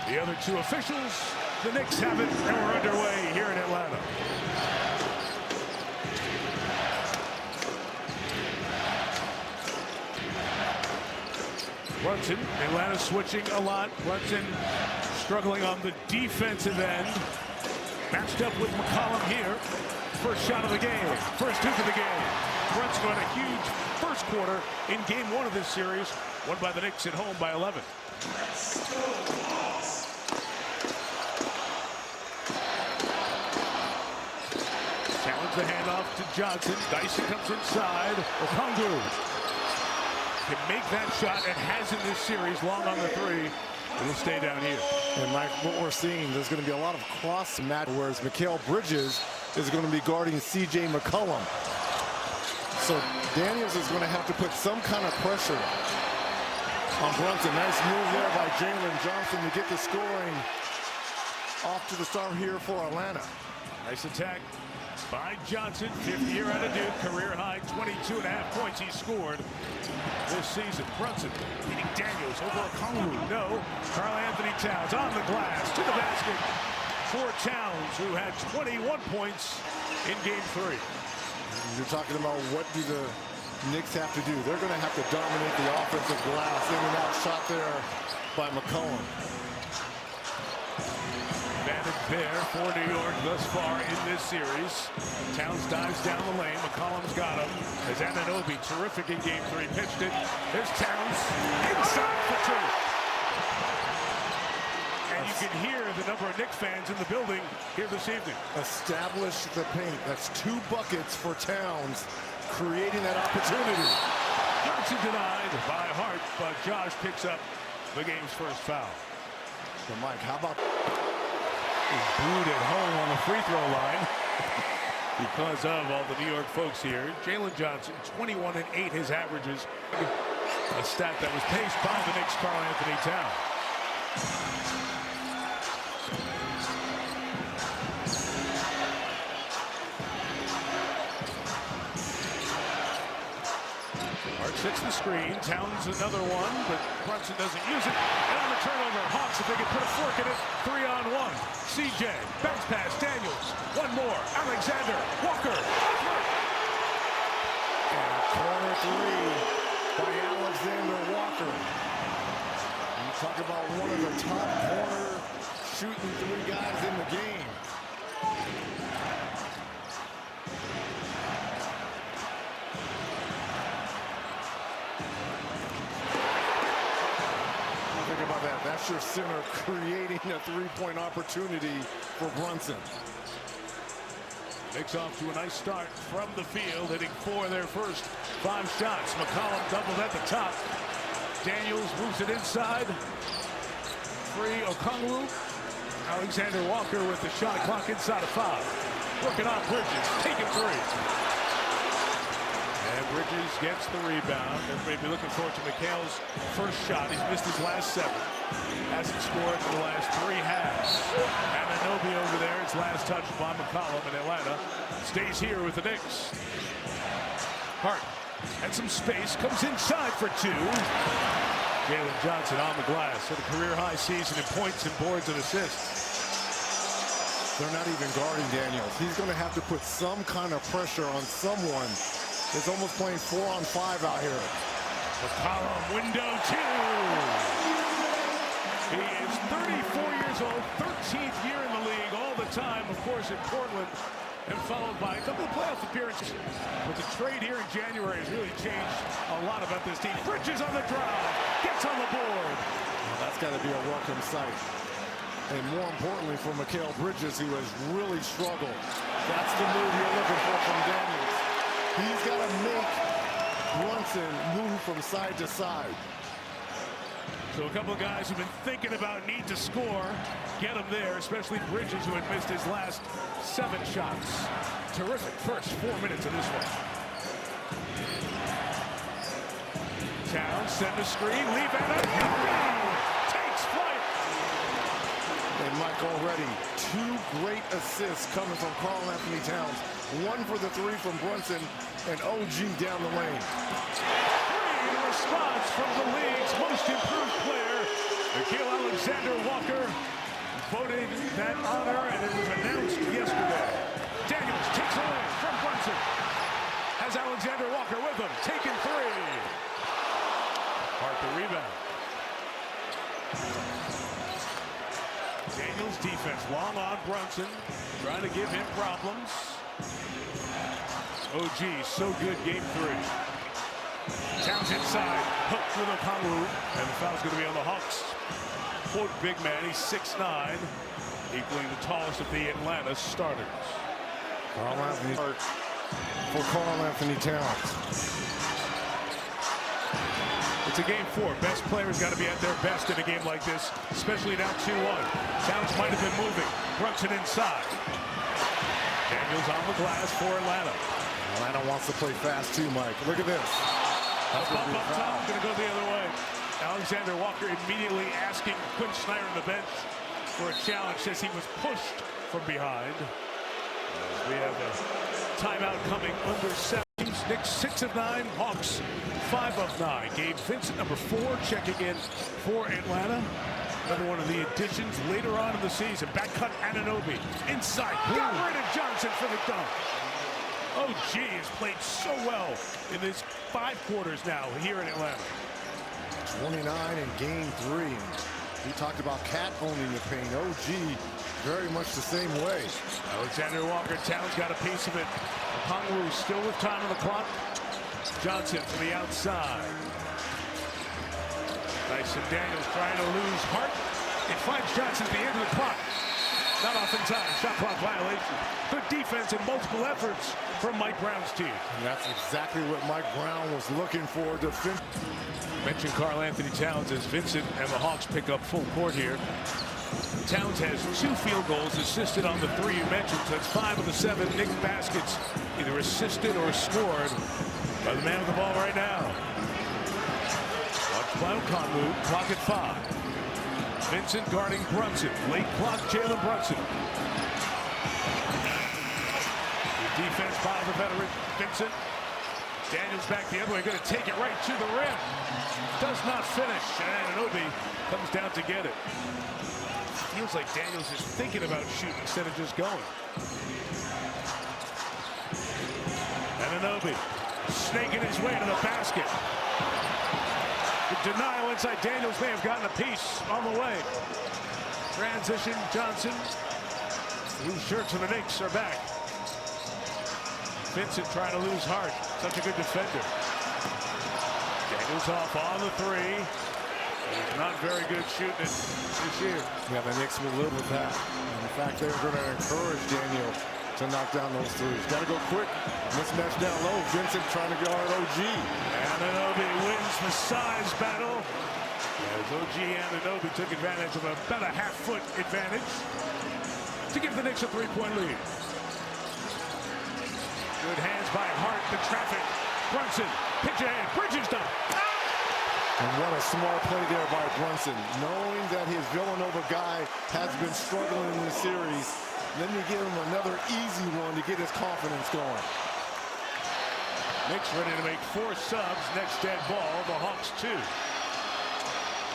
The other two officials, the Knicks have it, and we're underway here in Atlanta. Brunson, Atlanta switching a lot. Brunson struggling on the defensive end. Matched up with McCollum here. First shot of the game, first hoop of the game. Brunson had a huge first quarter in game one of this series, won by the Knicks at home by 11. Challenge the handoff to Johnson. Dyson comes inside. Okongwu can make that shot and has in this series, long on the three. It'll stay down here. And Mike, what we're seeing, there's going to be a lot of cross match, whereas Mikal Bridges is going to be guarding C.J. McCollum. So Daniels is going to have to put some kind of pressure on Brunson. Nice move there by Jalen Johnson to get the scoring off to the start here for Atlanta. Nice attack by Johnson, fifth year out of Duke, career high 22.5 points he scored this season. Brunson beating Daniels over Okongwu. No. Karl-Anthony Towns on the glass to the basket for Towns, who had 21 points in game three. You're talking about what do the Knicks have to do? They're going to have to dominate the offensive glass. In and out shot there by McCollum. Advantage there for New York thus far in this series. Towns dives down the lane. McCollum's got him. As Anunoby, terrific in game three, pitched it. There's Towns inside for two. And you can hear the number of Knicks fans in the building here this evening. Establish the paint. That's 2 buckets for Towns, creating that opportunity. Johnson denied by Hart, but Josh picks up the game's first foul. So Mike, how about... He's booed at home on the free throw line because of all the New York folks here. Jalen Johnson, 21 and 8 his averages. A stat that was paced by the Knicks' Karl-Anthony Towns. Hart sets the screen. Towns another one, but Brunson doesn't use it. And on the turnover, Hawks, if they can put a fork in it, 3-on-1. CJ, bounce pass, Daniels. One more, Alexander, Walker. And corner three by Alexander Walker. You talk about one of the top corner shooting 3 guys in the game. Think about that. That's your center creating a 3-point opportunity for Brunson. Knicks off to a nice start from the field, hitting 4 of their first 5 shots. McCollum doubled at the top. Daniels moves it inside. 3, Okongwu. Alexander Walker with the shot clock inside of 5. Working on Bridges, taking 3. And Bridges gets the rebound. Everybody be looking forward to Mikal's first shot. He's missed his last 7. Hasn't scored in the last 3 halves. Anunoby over there. It's last touch by McCollum in Atlanta. Stays here with the Knicks. Hart had some space. Comes inside for 2. Jalen Johnson on the glass. Had a career-high season in points and boards and assists. They're not even guarding Daniels. He's going to have to put some kind of pressure on someone. It's almost playing 4-on-5 out here. McCollum, window 2. He is 34 years old, 13th year in the league, all the time, of course, in Portland, and followed by a couple of playoff appearances. But the trade here in January has really changed a lot about this team. Bridges on the drive, gets on the board. Well, that's got to be a welcome sight. And more importantly for Mikal Bridges, who has really struggled. That's the move you're looking for from Daniels. He's got to make Brunson move from side to side. So a couple of guys who've been thinking about need to score, get him there, especially Bridges, who had missed his last 7 shots. Terrific first 4 minutes of this one. Towns send the screen, leave out, takes flight. And Mike, already 2 great assists coming from Karl-Anthony Towns. 1 for the 3 from Brunson, and OG down the lane. Response from the league's most improved player, Nickeil Alexander-Walker voted that honor, and it was announced yesterday. Daniels takes away from Brunson. Has Alexander-Walker with him, taking three. Hart the rebound. Daniels defense long on Brunson, trying to give him problems. OG, so good, game 3. Towns inside, hooked with Okongwu, and the foul's going to be on the Hawks. Quote big man, he's 6'9", equaling the tallest of the Atlanta starters. Carl Anthony for Carl Anthony Towns. It's a game 4. Best players got to be at their best in a game like this, especially now 2-1. Towns might have been moving. Brunson inside. Daniels on the glass for Atlanta. Atlanta wants to play fast too, Mike. Look at this. That's bump up top, going to go the other way. Alexander-Walker immediately asking Quinn Snyder on the bench for a challenge, says he was pushed from behind. As we have a timeout coming under 7. Knicks 6 of 9, Hawks 5 of 9. Gabe Vincent, number 4, checking in for Atlanta. Another one of the additions later on in the season. Back cut Anunoby inside. Got rid of Johnson for the dunk. OG has played so well in these 5 quarters now here in Atlanta. 29 in game 3. We talked about Cat owning the paint. OG very much the same way. Alexander-Walker, Towns got a piece of it. Okongwu still with time on the clock. Johnson from the outside. Dyson Daniels trying to lose Hart. It finds Johnson at the end of the clock. Not off in time. Shot clock violation. Good defense and multiple efforts from Mike Brown's team. And that's exactly what Mike Brown was looking for. Mentioned Karl Anthony Towns as Vincent and the Hawks pick up full court here. Towns has 2 field goals assisted on the 3 you mentioned. So that's 5 of the 7 Knicks baskets either assisted or scored by the man with the ball right now. Watch by Okongwu, clock at 5. Vincent guarding Brunson. Late clock, Jalen Brunson. Good defense by the veteran Vincent. Daniels back the other way, going to take it right to the rim. Does not finish, and Anunoby comes down to get it. Feels like Daniels is thinking about shooting instead of just going. Anunoby snaking his way to the basket. The denial inside. Daniels may have gotten a piece on the way. Transition, Johnson. Blue shirts of the Knicks are back. Vincent trying to lose Hart. Such a good defender. Daniels off on the 3. He's not very good shooting it this year. Yeah, the Knicks will live with that. And in fact, they're going to encourage Daniel to knock down those 3s. Got to go quick. Mismatch down low. Vincent trying to guard OG. Anunoby wins the size battle. As OG Anunoby took advantage of about a half-foot advantage to give the Knicks a 3-point lead. Good hands by Hart, the traffic. Brunson, pitch ahead, Bridges done. And what a small play there by Brunson. Knowing that his Villanova guy has been struggling in the series, then you give him another easy one to get his confidence going. Knicks ready to make 4 subs. Next dead ball, the Hawks 2.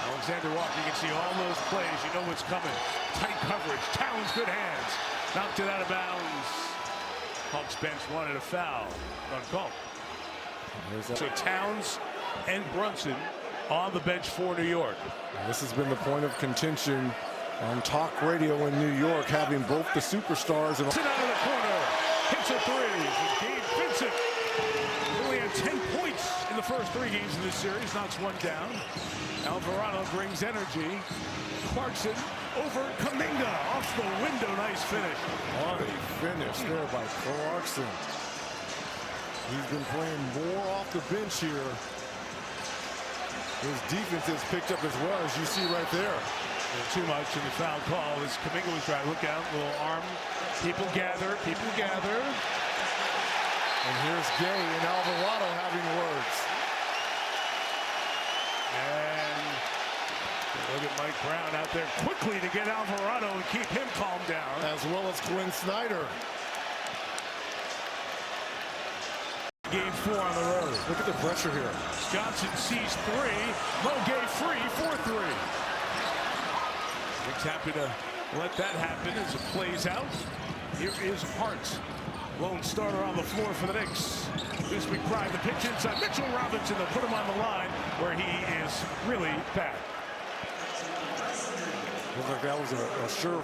Alexander-Walker, you can see all those plays. You know what's coming. Tight coverage, Towns, good hands. Knocked it out of bounds. Hawks bench wanted a foul. Uncalled. So Towns and Brunson on the bench for New York. This has been the point of contention on talk radio in New York, having both the superstars. And out of the corner, hits a 3. Gabe Vincent only had 10 points in the first 3 games of this series. Knocks one down. Alvarado brings energy. Clarkson over Kuminga off the window. Nice finish. What a finish there by Clarkson. He's been playing more off the bench here. His defense has picked up as well, as you see right there. Too much in the foul call as Kuminga was trying to look out. Little arm. People gather. People gather. And here's Gay and Alvarado having words. And look at Mike Brown out there quickly to get Alvarado and keep him calmed down. As well as Quinn Snyder. Game 4 on the road. Look at the pressure here. Johnson sees 3. Mo Gay free for 3. Knicks happy to let that happen as it plays out. Here is Hart, lone starter on the floor for the Knicks. This McBride, the pitch inside. Mitchell Robinson, they'll put him on the line where he is really bad. Looks like that was a sure.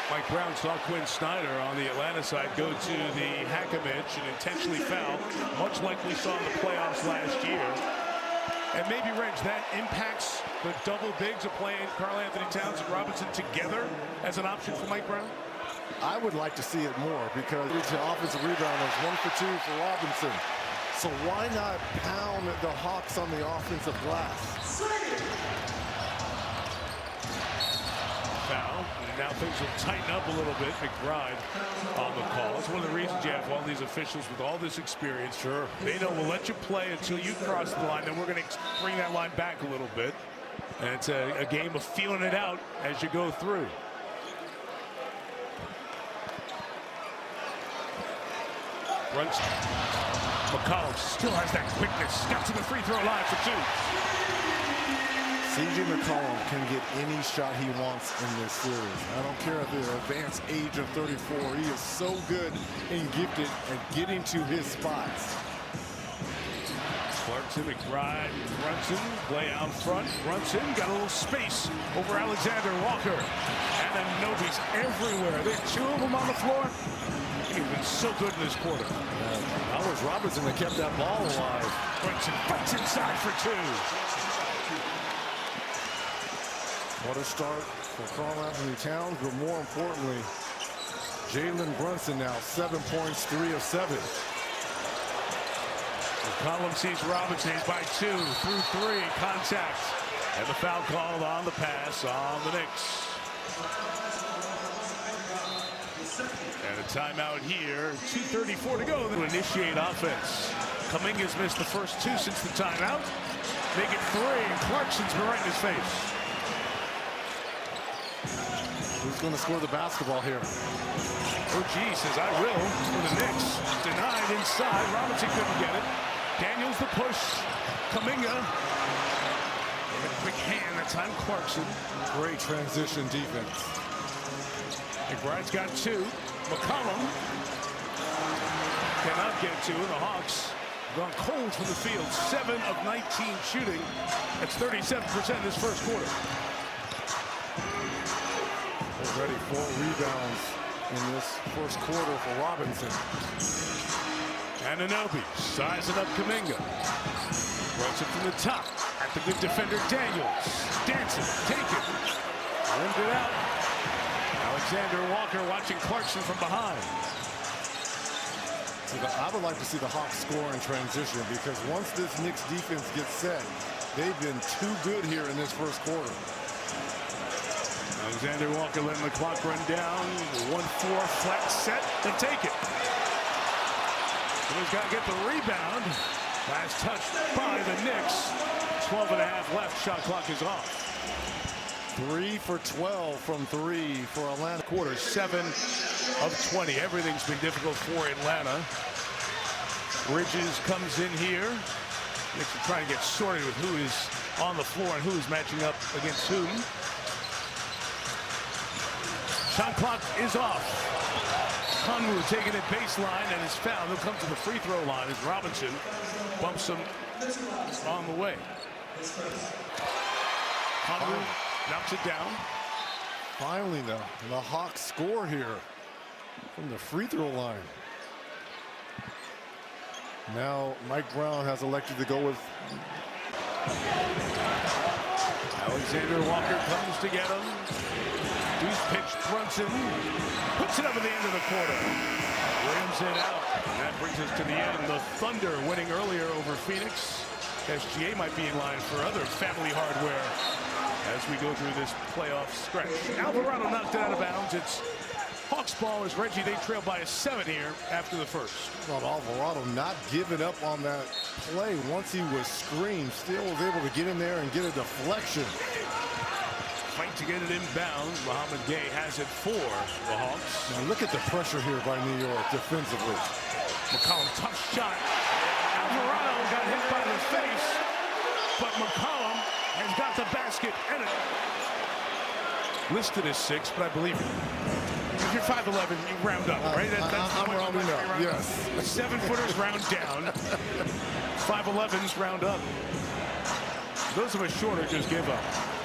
Mike Brown saw Quinn Snyder on the Atlanta side go to the hack-a-mitch and intentionally foul, much like we saw in the playoffs last year. And maybe, Reg, that impacts the double bigs of playing Karl-Anthony Towns and Robinson together as an option for Mike Brown? I would like to see it more because it's an offensive rebound. There's 1 for 2 for Robinson. So why not pound the Hawks on the offensive glass? Foul. Now things will tighten up a little bit. McBride on the call. It's one of the reasons you have all these officials with all this experience. Sure. They know we'll let you play until you cross the line. Then we're going to bring that line back a little bit. And it's a game of feeling it out as you go through. Runs. McCollum still has that quickness. Got to the free throw line for 2. C.J. McCollum can get any shot he wants in this series. I don't care at the advanced age of 34. He is so good and gifted at getting to his spots. Clarkson, McBride, Brunson, play out front. Brunson got a little space over Alexander Walker. And then Nobi's everywhere. There are 2 of them on the floor. He's been so good in this quarter. That was Robinson that kept that ball alive. Brunson fights inside for 2. What a start for Karl-Anthony Towns, but more importantly, Jalen Brunson now 7 points, 3 of 7. McCollum sees Robinson. He's by 2 through 3. Contact. And the foul called on the pass on the Knicks. And a timeout here. 2:34 to go. To initiate offense. Kuminga's missed the first 2 since the timeout. Make it 3. And Clarkson's been right in his face. Who's going to score the basketball here? OG says, I will, for the Knicks. Denied inside. Robinson couldn't get it. Daniels the push. Kuminga. And a quick hand. That time Clarkson. Great transition defense. McBride's got 2. McCollum cannot get 2. And the Hawks gone cold from the field. 7 of 19 shooting. That's 37% this first quarter. Already 4 rebounds in this first quarter for Robinson. Anunoby sizing up Kuminga. Runs it from the top at the good defender Daniels. Dancing, take it. Rimmed it out. Alexander Walker watching Clarkson from behind. So I would like to see the Hawks score in transition because once this Knicks defense gets set, they've been too good here in this first quarter. Alexander Walker letting the clock run down. 1-4 flat set and take it. He's got to get the rebound. Last touch by the Knicks. 12.5 left. Shot clock is off. 3 for 12 from 3 for Atlanta. Quarter 7 of 20. Everything's been difficult for Atlanta. Bridges comes in here. Knicks are trying to get sorted with who is on the floor and who is matching up against whom. Shot clock is off. Conwu taking it baseline and is fouled. He'll come to the free throw line as Robinson bumps him on the way. Conwu knocks it down. Finally, though, the Hawks score here from the free throw line. Now Mike Brown has elected to go with Alexander Walker comes to get him. Deuce pitch, Brunson puts it up at the end of the quarter. Rims it out. And that brings us to the end. The Thunder winning earlier over Phoenix. SGA might be in line for other family hardware as we go through this playoff stretch. Alvarado knocked it out of bounds. It's Hawks ball as Reggie. They trail by a 7 here after the first. Well, Alvarado not giving up on that play once he was screened. Still was able to get in there and get a deflection. Fight to get it inbound. Mohamed Gay has it for the Hawks. Now look at the pressure here by New York defensively. McCollum, tough shot. Alvarado got hit by the face, but McCollum has got the basket and it. Listed as 6, but I believe it. If you're 5'11", you round up, right? I'm rounding up, yes. 7-footers round down. 5'11s round up. Those of us shorter just give up.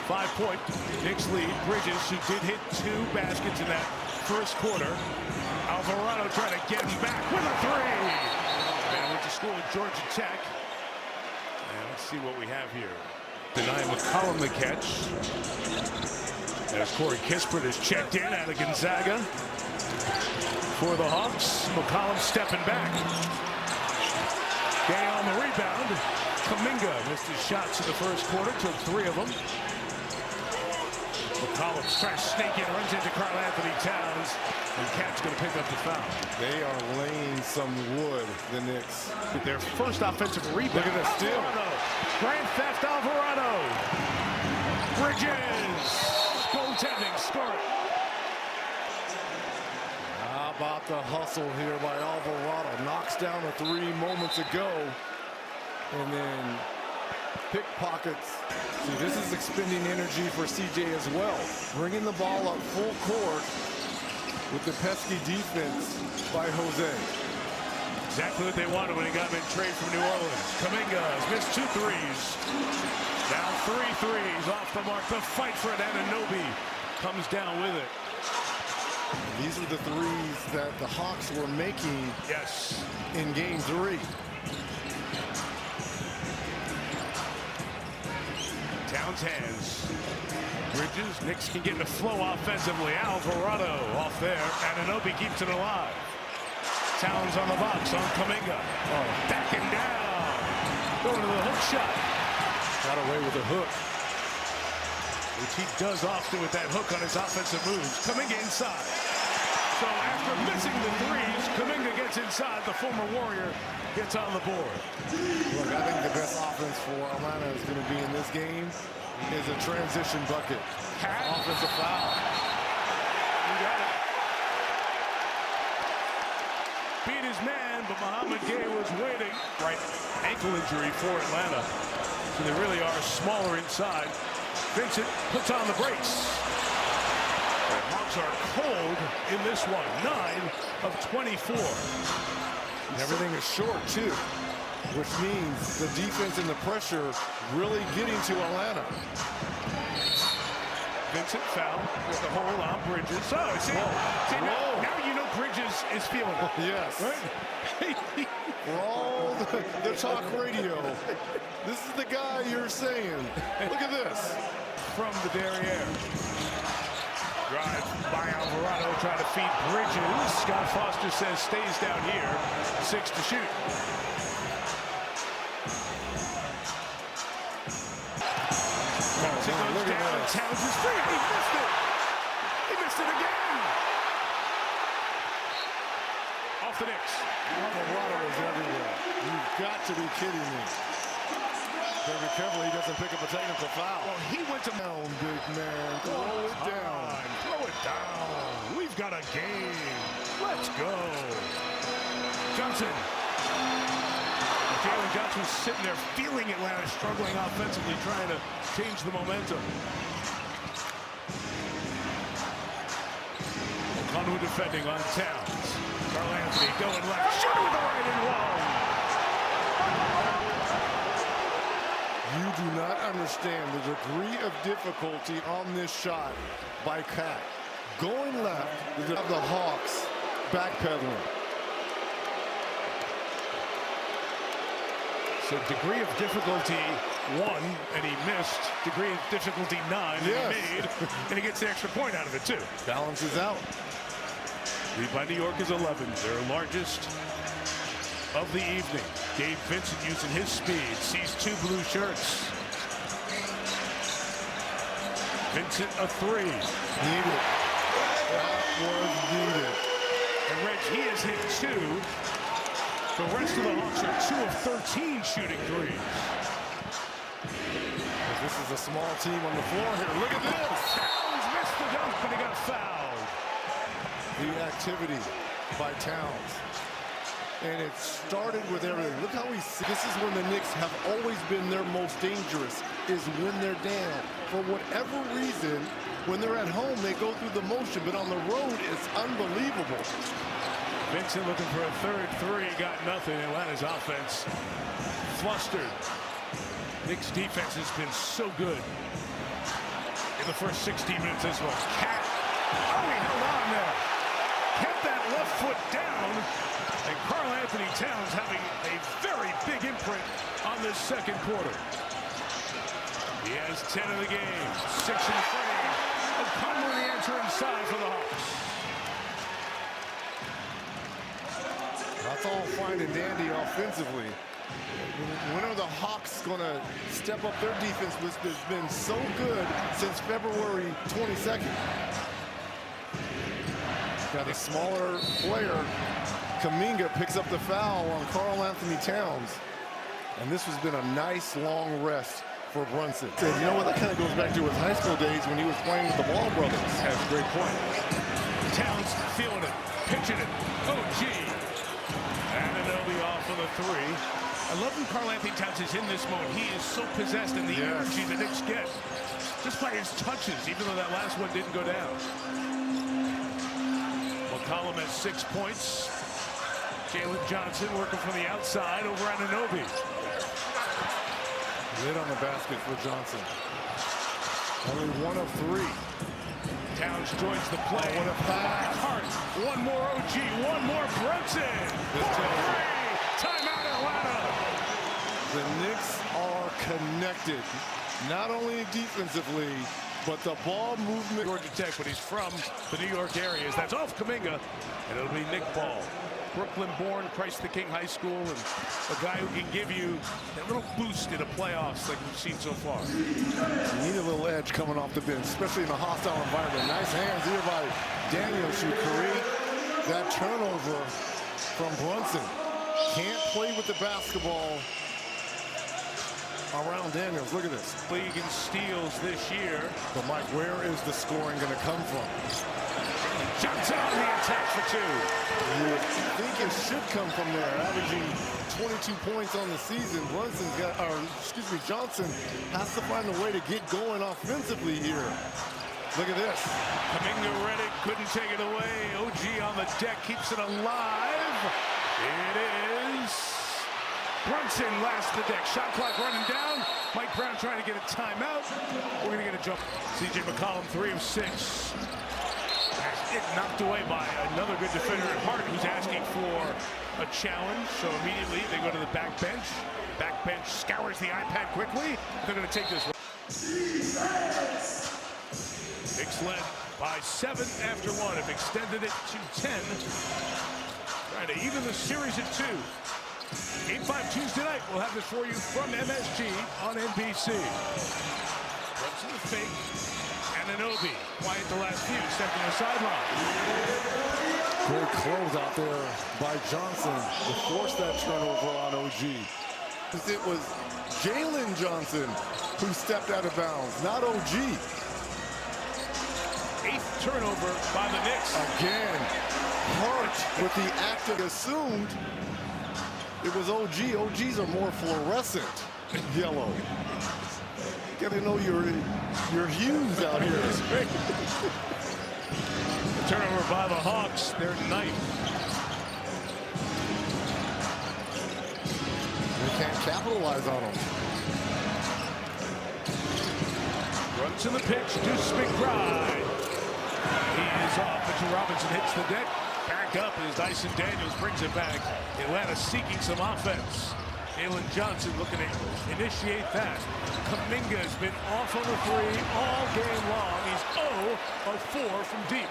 5-point, Knicks lead. Bridges, who did hit 2 baskets in that first quarter. Alvarado trying to get him back with a 3. And went to school at Georgia Tech. And let's see what we have here. Deny McCollum the catch. As Corey Kispert is checked in out of Gonzaga. For the Hawks, McCollum stepping back. Gay on the rebound. Kuminga missed his shots in the first quarter, took 3 of them. McCollum tries to sneak in, runs into Karl Anthony Towns, and Cat's going to pick up the foul. They are laying some wood, the Knicks. Their first offensive rebound. Look at that steal. Grand Theft Alvarado. Bridges. Goaltending, score it. How about the hustle here by Alvarado? Knocks down a 3 moments ago. And then pickpockets. See, this is expending energy for CJ as well. Bringing the ball up full court with the pesky defense by Jose. Exactly what they wanted when he got him in trade from New Orleans. Kuminga has missed 2 threes. Down 3 threes off the mark. The fight for it. Anunoby comes down with it. These are the threes that the Hawks were making in game 3. Towns hands. Bridges. Knicks can get in the flow offensively. Alvarado off there. Anunoby keeps it alive. Towns on the box on Kuminga. Backing down. Going to the hook shot. Got away with a hook. Which he does often with that hook on his offensive moves. Kuminga inside. So after missing the threes, Kuminga gets inside. The former Warrior gets on the board. Look, I think the best offense for Atlanta is going to be in this game is a transition bucket. Offensive foul. You got it. Beat his man, but Mohamed Gay was waiting. Right ankle injury for Atlanta. So they really are smaller inside. Vincent puts on the brakes. The Hawks are cold in this one. 9 of 24. And everything is short, too, which means the defense and the pressure really getting to Atlanta. Vincent foul with the hold on Bridges. Oh, see, now you know Bridges is feeling it. Yes. Right? For all the talk radio, this is the guy you're saying. Look at this. From the derriere. Drive by Alvarado, trying to feed Bridges. Scott Foster says stays down here. 6 to shoot. Look at that. Towns is free. He missed it. He missed it again. Off the Knicks. Alvarado is everywhere. You've got to be kidding me. Gotta be careful he doesn't pick up a technical foul. Well, he went to down, big man. Throw it down. Throw it down. We've got a game. Let's go. Johnson. Jalen Johnson sitting there feeling Atlanta struggling offensively, trying to change the momentum. O'Connor defending on Towns. Karl Anthony going left. Shooting with the right and wrong. You do not understand the degree of difficulty on this shot by Cat. Going left is of the Hawks backpedaling. So degree of difficulty 1, and he missed. Degree of difficulty 9, and he made. And he gets the extra point out of it, too. Balances out. Lead by New York is 11, their largest of the evening. Gabe Vincent using his speed, sees 2 blue shirts. Vincent a 3. Needed. That was needed. And Reg, he has hit 2. The rest of the Hawks are 2 of 13 shooting threes. This is a small team on the floor here. Look at this. Towns missed the dunk, but he got fouled. The activity by Towns. And it started with everything. Look how this is when the Knicks have always been their most dangerous, is when they're down. For whatever reason, when they're at home, they go through the motion, but on the road, it's unbelievable. Vincent looking for a third three, got nothing. Atlanta's offense flustered. Knicks defense has been so good in the first 16 minutes as well. Cat, oh, he held on there. Kept that left foot down. And Karl-Anthony Towns having a very big imprint on this second quarter. He has 10 in the game, 6 in the frame. O'Connor the answer inside for the Hawks. That's all fine and dandy offensively. When are the Hawks going to step up their defense, which has been so good since February 22nd? Got a smaller player. Kuminga picks up the foul on Karl-Anthony Towns. And this has been a nice long rest for Brunson. And you know what, that kind of goes back to his high school days when he was playing with the Ball brothers. That's a great point. Towns feeling it, pitching it. OG. Anunoby off of the three. I love when Karl-Anthony Towns is in this mode. He is so possessed in the energy the Knicks get. Just by his touches, even though that last one didn't go down. McCollum has 6 points. Jalen Johnson working from the outside over Anunoby. Lid on the basket for Johnson. Only 1 of 3. Towns joins the play. What a pass. Hart. One more OG. One more Brunson. Timeout Atlanta. The Knicks are connected. Not only defensively, but the ball movement. Georgia Tech, but he's from the New York areas. That's off Kuminga, and it'll be Nick Ball. Brooklyn-born, Christ the King High School, and a guy who can give you that little boost in the playoffs like we've seen so far. You need a little edge coming off the bench, especially in a hostile environment. Nice hands here by Daniels, who create that turnover from Brunson. Can't play with the basketball around Daniels. Look at this. League in steals this year. But Mike, where is the scoring going to come from? Johnson on the attack for 2. You would think it should come from there, averaging 22 points on the season. Brunson's got, or excuse me, Johnson has to find a way to get going offensively here. Look at this. Kuminga read it, couldn't take it away. OG on the deck keeps it alive. It is Brunson last the deck. Shot clock running down. Mike Brown trying to get a timeout. We're going to get a jump. CJ McCollum 3 of 6. It knocked away by another good defender at Hart, who's asking for a challenge. So immediately they go to the back bench. Back bench scours the iPad quickly. They're going to take this. Knicks led by 7 after 1. Have extended it to 10. Trying to even the series at 2. Game 5 Tuesday night. We'll have this for you from MSG on NBC. Runs to the fake. Anunoby, quiet the last few, stepping the sideline. Great close out there by Johnson to force that turnover on OG. It was Jalen Johnson who stepped out of bounds, not OG. 8th turnover by the Knicks. Again, Hart with the active assumed it was OG. OGs are more fluorescent yellow. You gotta know your hues out here. Turnover by the Hawks, their 9th. They can't capitalize on them. Runs in the pitch, Deuce McBride. He is off, Mitchell Robinson hits the deck. Back up as Dyson Daniels brings it back. Atlanta seeking some offense. Jalen Johnson looking to initiate that. Kuminga has been off on the 3 all game long. He's 0 of 4 from deep.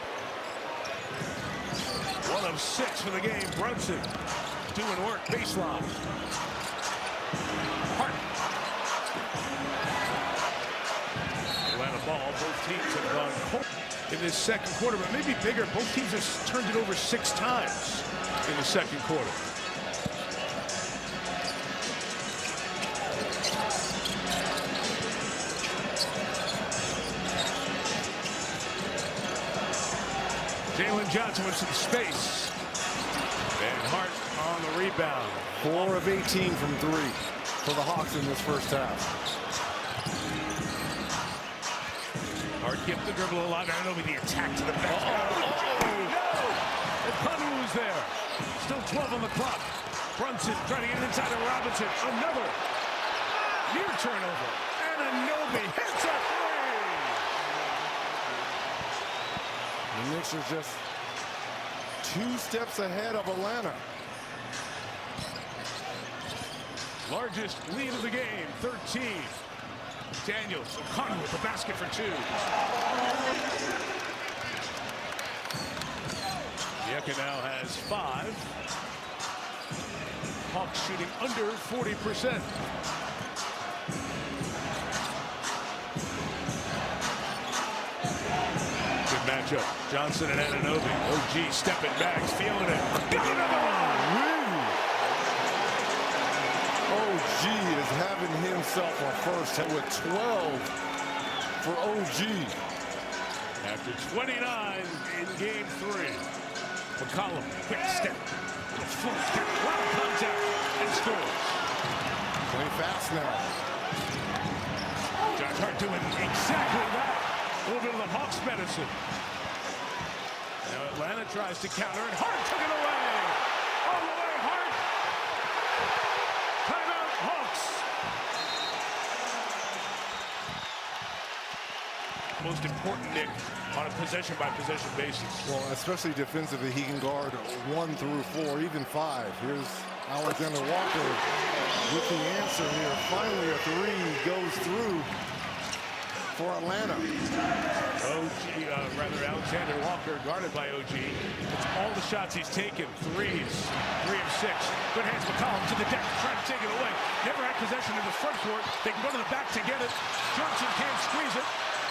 1 of 6 for the game. Brunson doing work baseline. Hart. Atlanta ball. Both teams have gone cold in this second quarter, but maybe bigger. Both teams have turned it over 6 times in the second quarter. Jalen Johnson with some space. And Hart on the rebound. rebound. 4 of 18 from 3 for the Hawks in this first half. Hard kept the dribble alive. I know the attack to the back. And Panu is there. Still 12 on the clock. Brunson trying to get it inside of Robinson. Another near turnover. And Anunoby hits a three. The Knicks are just 2 steps ahead of Atlanta. Largest lead of the game, 13. Daniels, O'Connor with the basket for 2. Yeka now has 5. Hawks shooting under 40%. Good matchup. Johnson and Anunoby. OG stepping back, feeling it. Got another one! OG is having himself a first hit with 12 for OG. After 29 in game 3. McCollum, quick step. Wow, contact and scores. Playing fast now. Josh Hart doing exactly that. A little bit of the Hawks medicine. Now Atlanta tries to counter and Hart took it away. All the way, Hart. Timeout, Hawks. Most important, Nick, on a possession-by-possession basis. Well, especially defensively, he can guard 1 through 4, even 5. Here's Alexander Walker with the answer here. Finally, a 3 goes through for Atlanta. Alexander Walker guarded by OG. It's all the shots he's taken. Threes, 3 of 6. Good hands, McCollum to the deck, trying to take it away. Never had possession in the front court. They can go to the back to get it. Johnson can't squeeze it.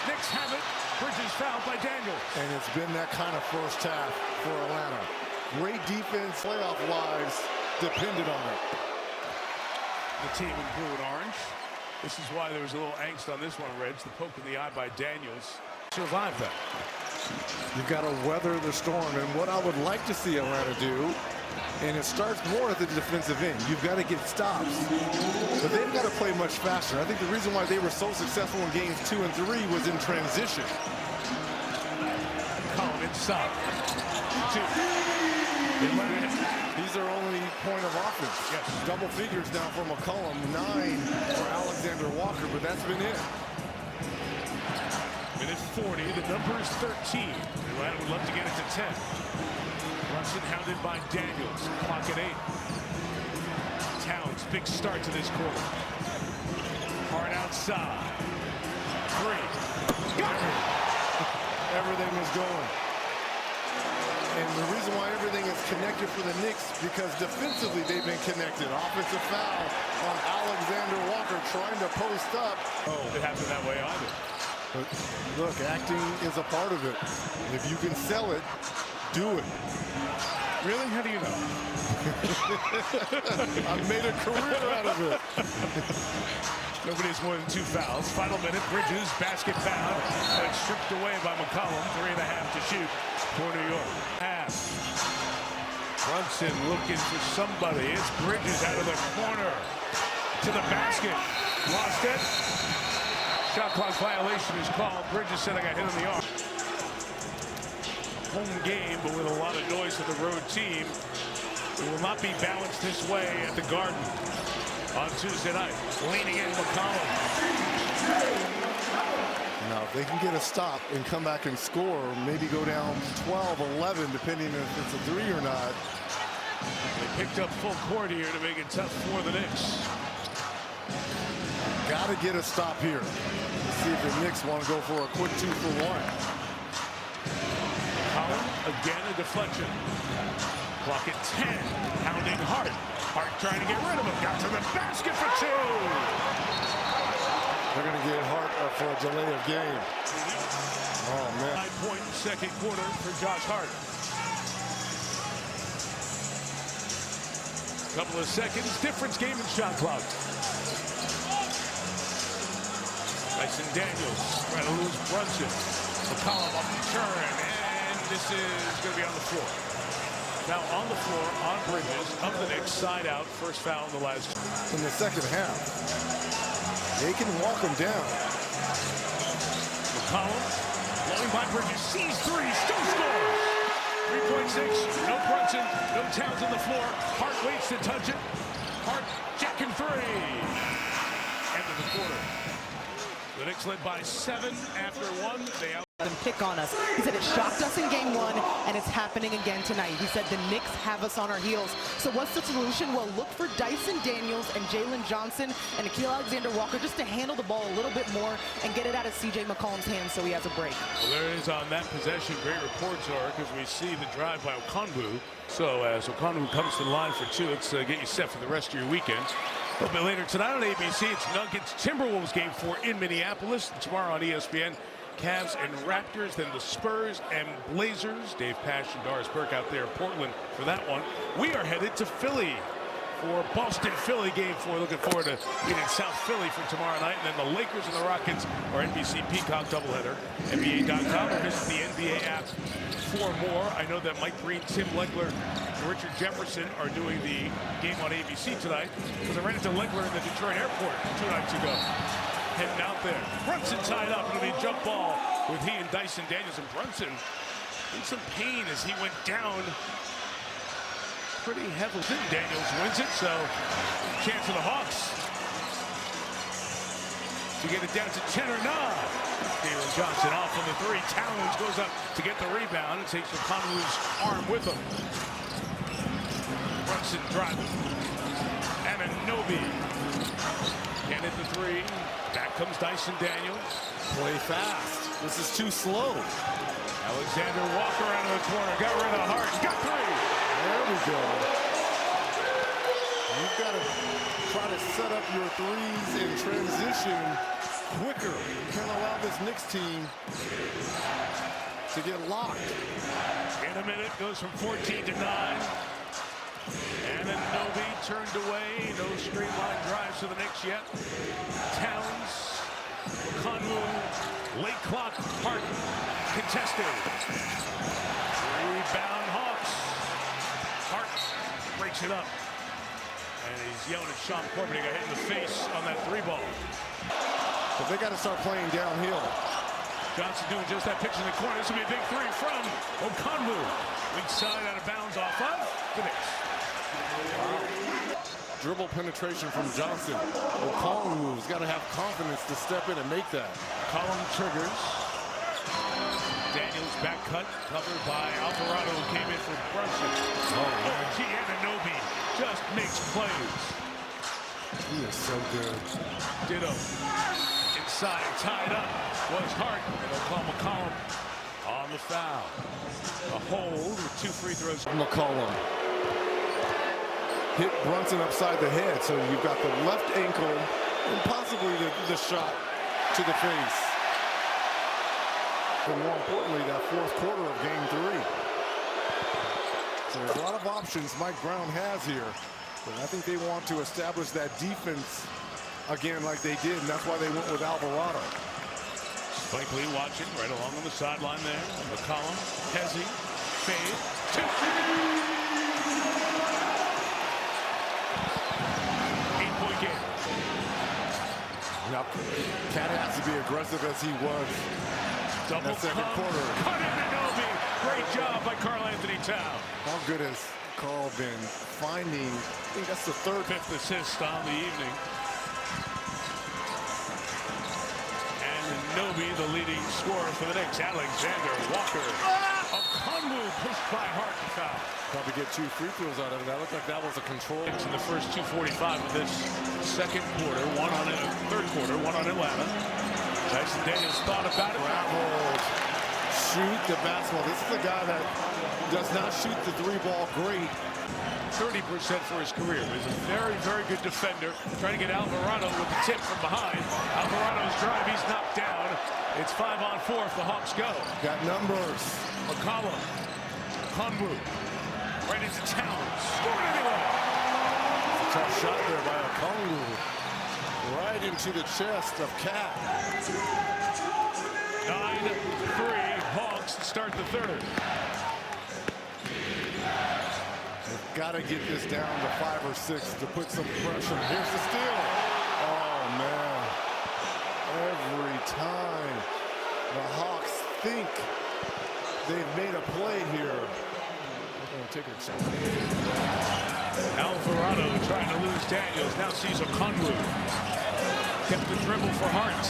Knicks have it. Bridges fouled by Daniels. And it's been that kind of first half for Atlanta. Great defense, playoff lives depended on it. The team in blue and orange. This is why there was a little angst on this one, Reds. The poke in the eye by Daniels. Survived that. You've got to weather the storm. And what I would like to see Atlanta do, and it starts more at the defensive end. You've got to get stops. But they've got to play much faster. I think the reason why they were so successful in games 2 and 3 was in transition. Collin inside. 2. He's their only point of offense. Yes. Double figures now for McCollum, 9 for Alexander Walker, but that's been it. Minute 40, the number is 13. Atlanta would love to get it to 10. Brunson hounded by Daniels. Clock at 8. Towns, big start to this quarter. Hard outside. 3. Got it! Everything was going. And the reason why everything is connected for the Knicks, because defensively they've been connected. Offensive foul on Alexander Walker trying to post up. Oh, it happened that way either. But look, acting is a part of it. If you can sell it, do it. Really? How do you know? I've made a career out of it. Nobody has more than 2 fouls. Final minute, Bridges, basket foul. And it's stripped away by McCollum. 3.5 to shoot for New York. Half. Brunson looking for somebody. It's Bridges out of the corner to the basket. Lost it. Shot clock violation is called. Bridges said I got hit on the arm. Home game, but with a lot of noise for the road team. It will not be balanced this way at the Garden on Tuesday night. Leaning in McCollum. Now, if they can get a stop and come back and score, maybe go down 12-11, depending if it's a 3 or not. They picked up full court here to make it tough for the Knicks. Got to get a stop here. Let's see if the Knicks want to go for a quick 2-for-1. Collin, again a deflection. Clock at 10. Pounding Hart. Hart trying to get rid of him. Got to the basket for 2. They're going to get Hart for a delay of game. Oh, man. 9-point second quarter for Josh Hart. Couple of seconds. Difference game in shot clock. Dyson Daniels trying to lose Brunson. McCollum off the turn. And this is going to be on the floor. Now on the floor, on Bridges, of the Knicks, side out, first foul in the last. In the second half, they can walk him down. McCollum, blowing by Bridges, sees three, still scores. 3.6, no Brunson, no Towns on the floor. Hart waits to touch it. Hart, checking three. End of the quarter. The Knicks led by 7 after 1. They out. Them pick on us. He said it shocked us in game 1 and it's happening again tonight. He said the Knicks have us on our heels. So what's the solution? Well, look for Dyson Daniels and Jalen Johnson and Nickeil Alexander-Walker just to handle the ball a little bit more and get it out of CJ McCollum's hands so he has a break. Well, there is on that possession. Great reports are because we see the drive by Okongwu. So as Okongwu comes to the line for 2, let's get you set for the rest of your weekend. A little bit later tonight on ABC, it's Nuggets Timberwolves game 4 in Minneapolis. Tomorrow on ESPN, Cavs and Raptors, then the Spurs and Blazers. Dave Pasch and Doris Burke out there in Portland for that one. We are headed to Philly for Boston-Philly game 4. Looking forward to being in South Philly for tomorrow night. And then the Lakers and the Rockets are NBC Peacock doubleheader. NBA.com or visit the NBA app for more. I know that Mike Green, Tim Legler, and Richard Jefferson are doing the game on ABC tonight because I ran into Legler in the Detroit airport 2 nights ago. Heading out there. Brunson tied up. It'll be a jump ball with he and Dyson Daniels. And Brunson in some pain as he went down pretty heavily. Daniels wins it, so chance for the Hawks to get it down to 10 or 9. Jalen Johnson off on the 3. Towns goes up to get the rebound and takes Okongwu's arm with him. Brunson driving. Anunoby can't hit the 3. Back comes Dyson Daniels. Play fast. This is too slow. Alexander Walker out of the corner. Got rid of Hart. Got 3. There we go. You've got to try to set up your threes in transition quicker. You can't allow this Knicks team to get locked. In a minute, goes from 14 to 9. Anunoby turned away. No streamlined drives to the Knicks yet. Towns, Okongwu, late clock, Hart contested. Rebound Hawks. Hart breaks it up. And he's yelling at Sean Corbett. He got hit in the face on that 3 ball. But they got to start playing downhill. Johnson doing just that. Pitch in the corner. This will be a big 3 from Okongwu. Weak side out of bounds off of the Knicks. Wow. Dribble penetration from Johnson. Okongwu's got to have confidence to step in and make that. Column triggers. Daniels back cut, covered by Alvarado, who came in for Brunson. OG Anunoby just makes plays. He is so good. Ditto. Inside, tied up, was Hart. And they'll call McCollum on the foul. A hold with 2 free throws. McCollum hit Brunson upside the head, so you've got the left ankle and possibly the shot to the face. But more importantly, that 4th quarter of game 3. So there's a lot of options Mike Brown has here. But I think they want to establish that defense again like they did, and that's why they went with Alvarado. Spike Lee watching right along on the sideline there. McCollum, Hezzy, fade, 2. 8-point game. Yep. Cat has to be aggressive as he was. Double in that second quarter. Cut Anunoby. Great job by Karl Anthony Towns. How good has Karl been finding? I think that's the 5th assist on the evening. Anunoby, the leading scorer for the Knicks. Alexander Walker. Okongwu pushed by Hart and foul. Probably get 2 free throws out of it. That looked like that was a control. In the first 2:45 of this second quarter, 1 on it, 3rd quarter, 1 on Atlanta. Dyson Daniels thought about it. Travel, shoot the basketball. This is a guy that does not shoot the 3 ball great. 30% for his career. He's a very, very good defender. Trying to get Alvarado with the tip from behind. Alvarado's drive, he's knocked down. It's 5 on 4 if the Hawks go. Got numbers. McCollum, Okongwu, right into Towns. Scored anyway. It's a tough shot there by Okongwu. Right into the chest of Cat. 9-3 Hawks start the 3rd. got to get this down to 5 or 6 to put some pressure. Here's the steal. Oh, man. Every time the Hawks think they've made a play here. They're going to take it. Alvarado trying to lose Daniels. Now sees Okongwu. Kept the dribble for Hart.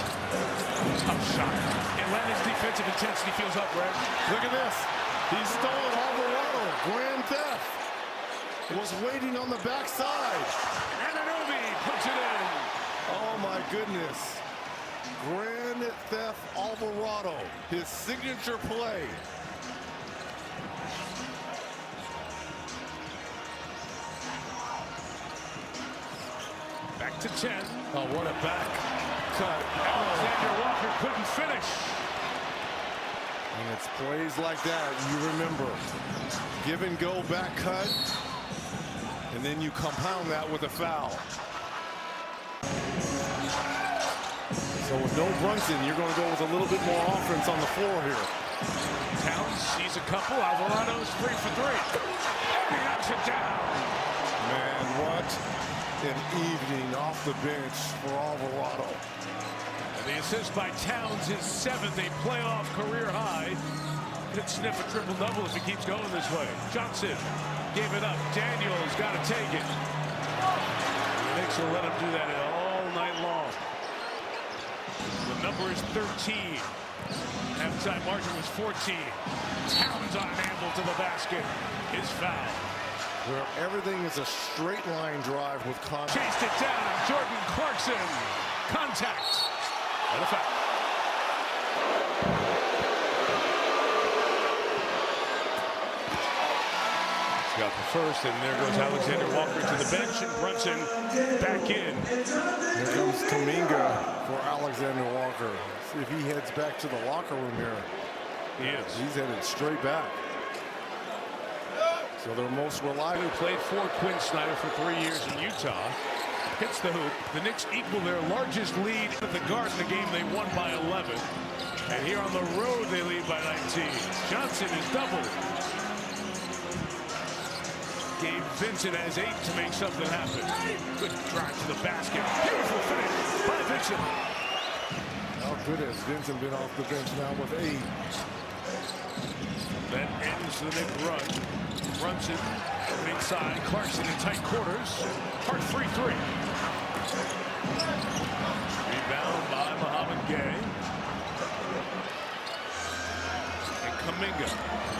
Tough shot. Atlanta's defensive intensity feels up, Brad. Look at this. He stole it. Alvarado. Grand theft. Was waiting on the backside. Anunoby puts it in. Oh, my goodness. Grand theft Alvarado. His signature play. Back to 10. Oh, what a back cut. Alexander Walker couldn't finish. And it's plays like that you remember. Give and go back cut. And then you compound that with a foul. So with no Brunson, you're going to go with a little bit more offense on the floor here. Towns sees a couple. Alvarado's 3 for 3. And he knocks it down. Man, what an evening off the bench for Alvarado. And the assist by Towns is 7th, a playoff career high. Could sniff a triple-double if he keeps going this way. Johnson gave it up. Daniels got to take it. The Knicks will let him do that all night long. The number is 13. Halftime margin was 14. Towns on an angle to the basket. His foul. Where everything is a straight line drive with contact. Chased it down. Jordan Clarkson. Contact. And a foul. He's got the first, and there goes Alexander Walker to the bench, and Brunson back in. Here comes Kuminga for Alexander Walker. See if he heads back to the locker room here. He is. He's headed straight back. So their most reliable. Played for Quinn Snyder for 3 years in Utah. Hits the hoop. The Knicks equal their largest lead at the Garden. The game they won by 11. And here on the road they lead by 19. Johnson is doubled. Gabe Vincent has 8 to make something happen. Good drive to the basket. Beautiful finish by Vincent. How good has Vincent been off the bench now with 8? That ends the Knicks run. Brunson inside. Clarkson in tight quarters. Hart free 3. Rebound by Mohamed Gay. And Kuminga.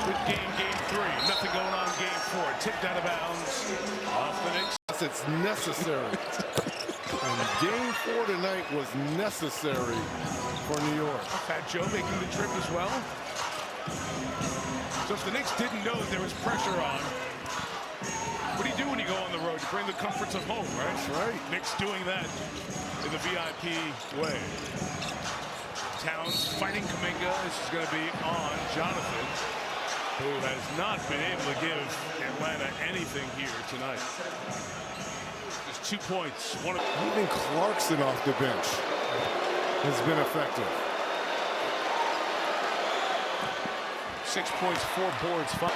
Good game, game 3. Nothing going on game 4. Tipped out of bounds. Off the Knicks. It's necessary. And game 4 tonight was necessary for New York. Fat Joe making the trip as well. So if the Knicks didn't know that there was pressure on, what do you do when you go on the road? You bring the comforts of home, right? That's right. Knicks doing that in the VIP way. Towns fighting Kuminga. This is going to be on Jonathan, who has not been able to give Atlanta anything here tonight. Just 2 points. Even Clarkson off the bench has been effective. 6 points, 4 boards, 5.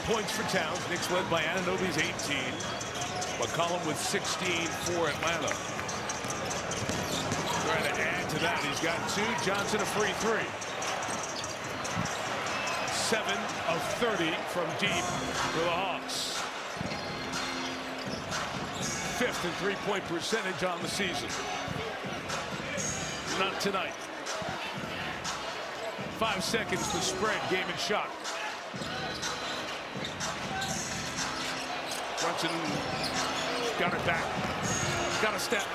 Points for Towns. Knicks led by Anunoby's 18. McCollum with 16 for Atlanta. Trying to add to that. He's got 2. Johnson a free 3. 7 of 30 from deep for the Hawks. 5th in three-point percentage on the season. Not tonight. 5 seconds to spread game and shot. Brunson got it back. Got a step.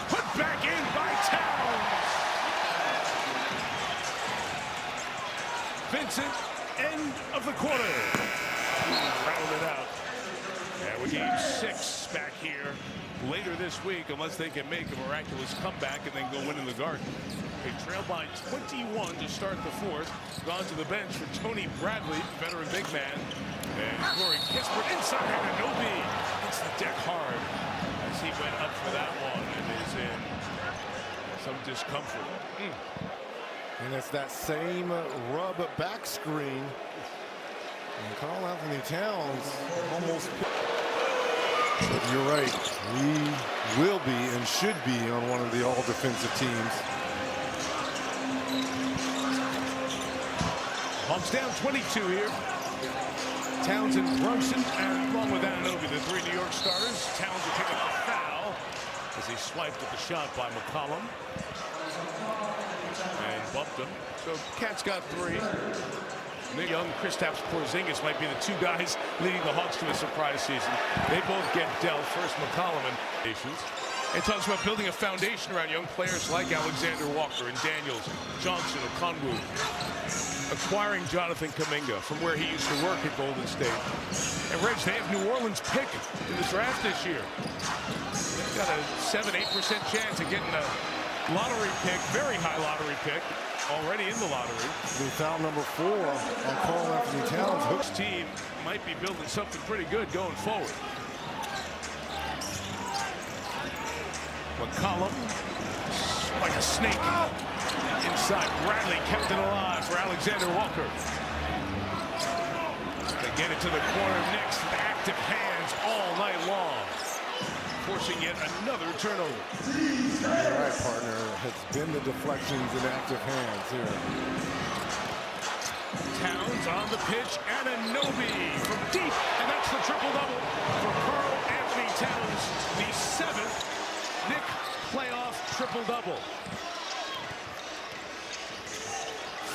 Put back in by Towns. Vincent, end of the quarter. Rattled it out. And we game 6 back here later this week, unless they can make a miraculous comeback and then go win in the Garden. They trail by 21 to start the 4th. Gone to the bench for Tony Bradley, veteran big man. And Corey Kispert inside Anunoby. Hits the deck hard as he went up for that one and is in some discomfort. And it's that same rub back screen. And Karl Anthony Towns almost. You're right. He will be and should be on one of the all-defensive teams. Hawks down 22 here. Towns and Brunson, and along with Anunoby, the three New York starters. Towns will pick up the foul as he swiped at the shot by McCollum. And bumped him. So Cat's got three. Nick Young, Kristaps Porzingis might be the two guys leading the Hawks to a surprise season. They both get dealt. First McCollum and nations. It talks about building a foundation around young players like Alexander Walker and Daniels, Johnson, Okongwu. Acquiring Jonathan Kuminga from where he used to work at Golden State. And Reg, they have New Orleans pick in the draft this year. They've got a 7-8% chance of getting a lottery pick, very high lottery pick, already in the lottery. We found number 4 on Karl Anthony Towns. Hook's team might be building something pretty good going forward. McCollum, like a snake. Inside, Bradley kept it alive for Alexander Walker. They get it to the corner. Knicks, active hands all night long, forcing yet another turnover. All right, partner. It's been the deflections and active hands here. Towns on the pitch, and Anunoby from deep, and that's the triple-double for Karl Anthony Towns, the 7th Knick playoff triple-double.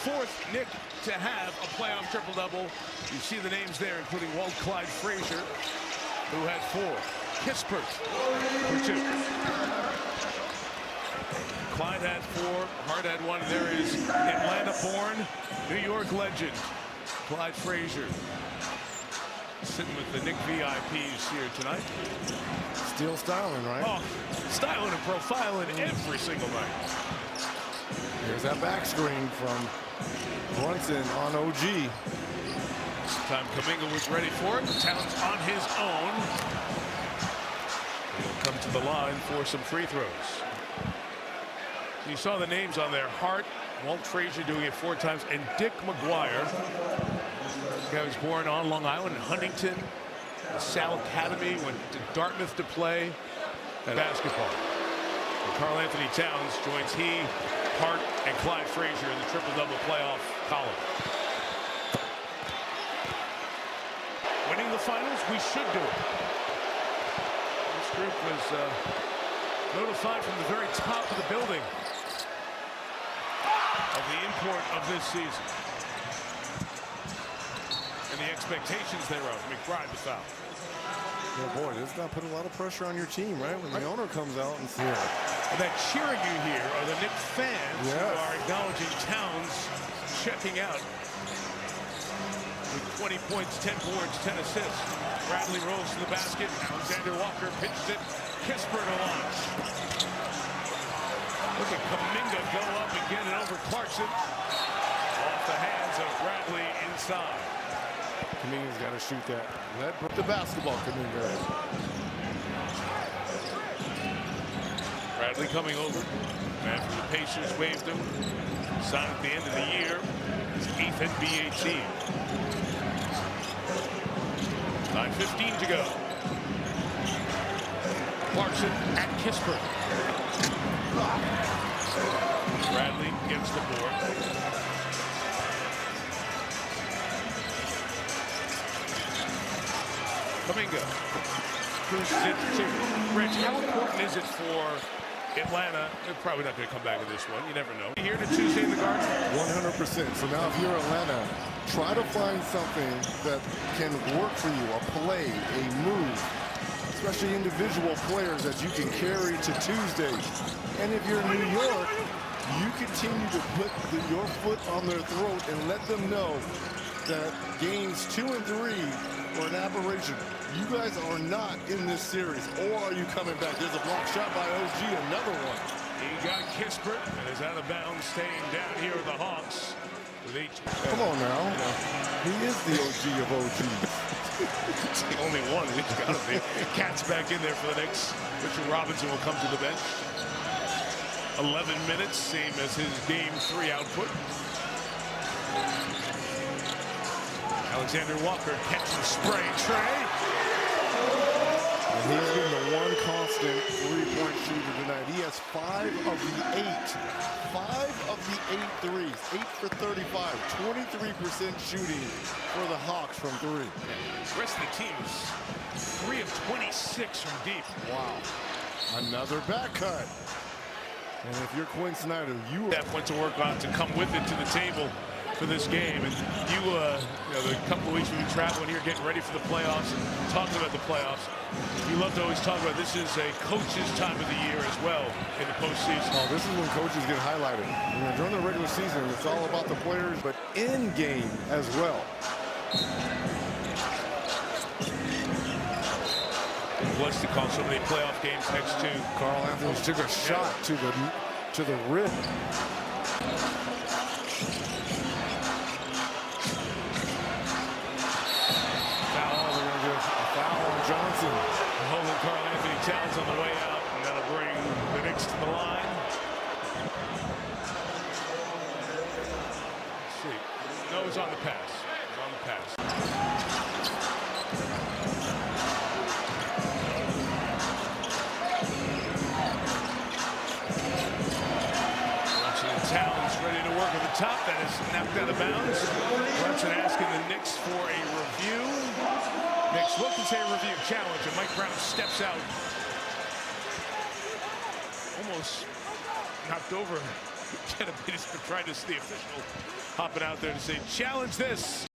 4th Knick to have a playoff triple-double. You see the names there, including Walt Clyde Frazier, who had 4. Kispert for 2. Clyde had 4. Hart had 1. There is Atlanta-born New York legend Clyde Frazier sitting with the Knick VIPs here tonight. Still styling, right? Oh, styling and profiling every single night. Here's that back screen from Brunson on OG. This time Kuminga was ready for it. Towns on his own. He'll come to the line for some free throws. You saw the names on there. Hart, Walt Frazier doing it 4 times, and Dick McGuire. The guy was born on Long Island in Huntington. The Sal Academy, went to Dartmouth to play basketball. And Karl Anthony Towns joins he, Hart, and Clyde Frazier in the triple-double playoff column. Winning the finals, we should do it. This group was notified from the very top of the building of the import of this season and the expectations thereof. McBride the foul. Oh boy, this is not put a lot of pressure on your team, right? When the owner comes out and says, And that cheering you hear are the Knicks fans who are acknowledging Towns checking out with 20 points, 10 boards, 10 assists. Bradley rolls to the basket. Alexander Walker pitched it. Kispert to launch. Look at Kuminga go up and get it over Clarkson. Off the hands of Bradley inside. Kuminga's got to shoot that. Let the basketball, Kuminga. Bradley coming over. Man from the Pacers waved him. Signed at the end of the year. His 8th NBA team. 9:15 to go. Clarkson at Kispert. Bradley gets the board. Kuminga cruises it to Rich. How important is it for Atlanta? They're probably not going to come back to this one. You never know. Here to Tuesday in the Garden. 100%. So now if you're Atlanta, try to find something that can work for you, a play, a move, especially individual players that you can carry to Tuesday. And if you're New York, you continue to put your foot on their throat and let them know that games 2 and 3 were an aberration. You guys are not in this series, or are you coming back? There's a block shot by OG, another one. He got Kispert and is out of bounds, staying down here with the Hawks. With 8. Come on now. He is the OG of OGs. It's the only one. It's got to be. Cat's back in there for the Knicks. Richard Robinson will come to the bench. 11 minutes, same as his Game 3 output. Alexander Walker catching spray tray. And he's been the one constant three-point shooter tonight. He has 5 of the 8. 5 of the 8 threes. 8 for 35. 23% shooting for the Hawks from 3. The rest of the team is 3 of 26 from deep. Wow. Another back cut. And if you're Quinn Snyder, you went to work on to come with it to the table for this game. And you know, the couple of weeks we've been traveling here, getting ready for the playoffs and talking about the playoffs. We love to always talk about this is a coach's time of the year as well in the postseason. Oh, this is when coaches get highlighted. You know, during the regular season, it's all about the players, but in game as well. Blessed to call so many playoff games next to Carl Anthony took a shot to the rib. Johnson. Holding Carl Anthony Towns on the way out, and that'll bring the Knicks to the line. Let's see. No, it's on the pass. It's on the pass. Brunson Towns ready to work at the top. That is knocked out of bounds. Brunson asking the Knicks for a review. Knicks look and say review challenge, and Mike Brown steps out. Almost knocked over. Trying to see the official hopping out there to say challenge this.